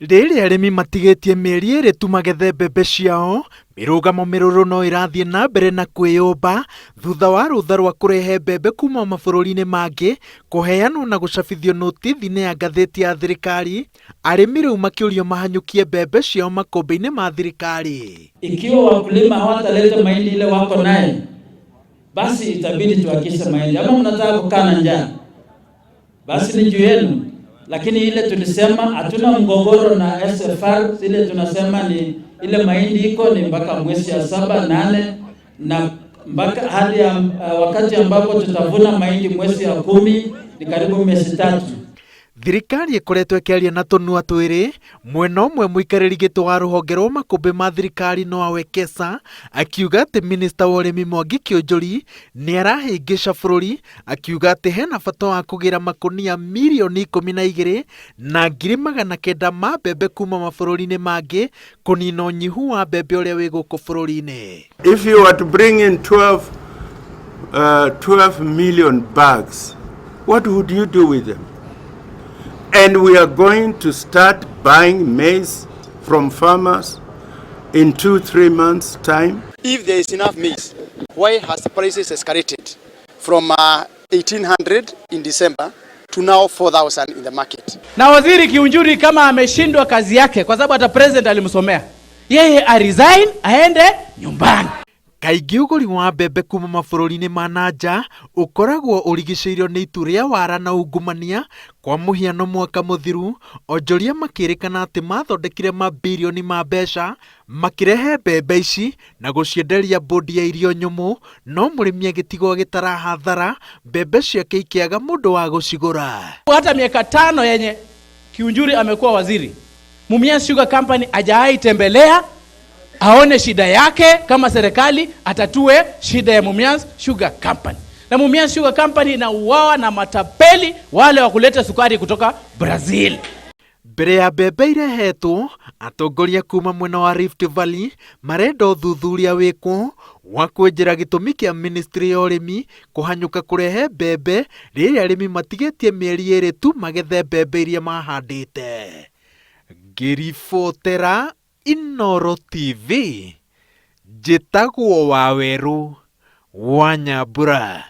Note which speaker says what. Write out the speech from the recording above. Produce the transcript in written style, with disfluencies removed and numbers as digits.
Speaker 1: Rĩrĩ arĩmi matigetie mĩeri ĩrĩ tu magethe mbembe ciao, mĩrũgamo mĩrũrũ no ĩrathiĩ na mbere na kwĩyũmba thutha wa rũtha rwa kũrehe mbembe kuma mabũrũri-inĩ mangĩ kũheanwo na gũcabithio notithi-inĩ ya ngathĩti ya thirikari, arĩmi rĩu makĩũrio mahanyũkie mbembe ciao makũmbĩ-inĩ ma thirikari.
Speaker 2: Ikiwa wakulima hawataleta mahindi ile wako naye, basi itabidi tuhakishe mahindi. Ama mnataka kukaa na njaa, basi ni juu yenu. Lakini ile tulisema hatuna mgogoro na SFR, ile tunasema ni ile mahindi iko ni mpaka mwezi ya 7, 8 na mpaka hadi wakati ambapo tutavuna mahindi mwezi ya 10 ni karibu miezi 3.
Speaker 1: Thirikari ĩkoretwo ĩkĩaria na tũnua twĩrĩ, mwena ũmwe mũikarĩri gĩtĩ wa rũhonge rwa makũmbĩ ma thirikari Noah Wekesa akiuga atĩ minista wa ũrĩmi Mwangi Kĩũnjũri nĩarahĩngĩca bũrũri, akiuga atĩ hena bata wa kũgĩra makũnia mirioni 12 na 900,000 ma mbembe kuma mabũrũri-inĩ mangĩ kũnina ũnyihu wa mbembe ũrĩa wĩ gũkũ bũrũri-inĩ.
Speaker 3: If you were to bring in 12 million bags, what would you do with them? And we are going to start buying maize from farmers in 2-3 months' time.
Speaker 4: If there is enough maize, why has the prices escalated from 1,800 in December to now 4,000 in the market?
Speaker 5: Na Waziri Kiunjuri kama ameshindwa kazi yake kwa sababu hata president alimsomea, yeye resign aende nyumbani.
Speaker 1: Kaingĩ ũgũri wa mbembe kuma mabũrũri-inĩ ma nanja ũkoragwo ũrigicĩirio nĩ itu rĩa wara na ungumania. Kwa mũhiano mwaka mũthiru, onjoria makĩrĩkana atĩ mathondekire mabilioni ma mbeca makĩrehe mbembe ici na gũcienderia bodi ya irio nyũmũ, no mũrĩmi agĩtigwo agĩtara hathara, mbembe ciake ikĩaga mũndũ wa gũcigũra.
Speaker 5: Hata miaka 5 yenye Kiunjuri amekuwa waziri, Mumias Sugar Company hajawahi tembelea aone shida yake kama serikali atatue shida ya Mumias Sugar Company. Na Mumias Sugar Company inauawa na matapeli wale wa kuleta sukari kutoka Brazil.
Speaker 1: Mbere ya mbembe irehetwo, atongoria kuma mwena wa Rift Valley marenda ũthuthuria wĩkwo wa kwenjera gĩtũmi kĩa ministry ya ũrĩmi kũhanyũka kũrehe mbembe rĩrĩa arĩmi matigetie mĩeri ĩrĩ tu magethe mbembe iria mahandĩte. Ngĩribotera Inooro TV, njĩtagwo Waweru wa Nyambura.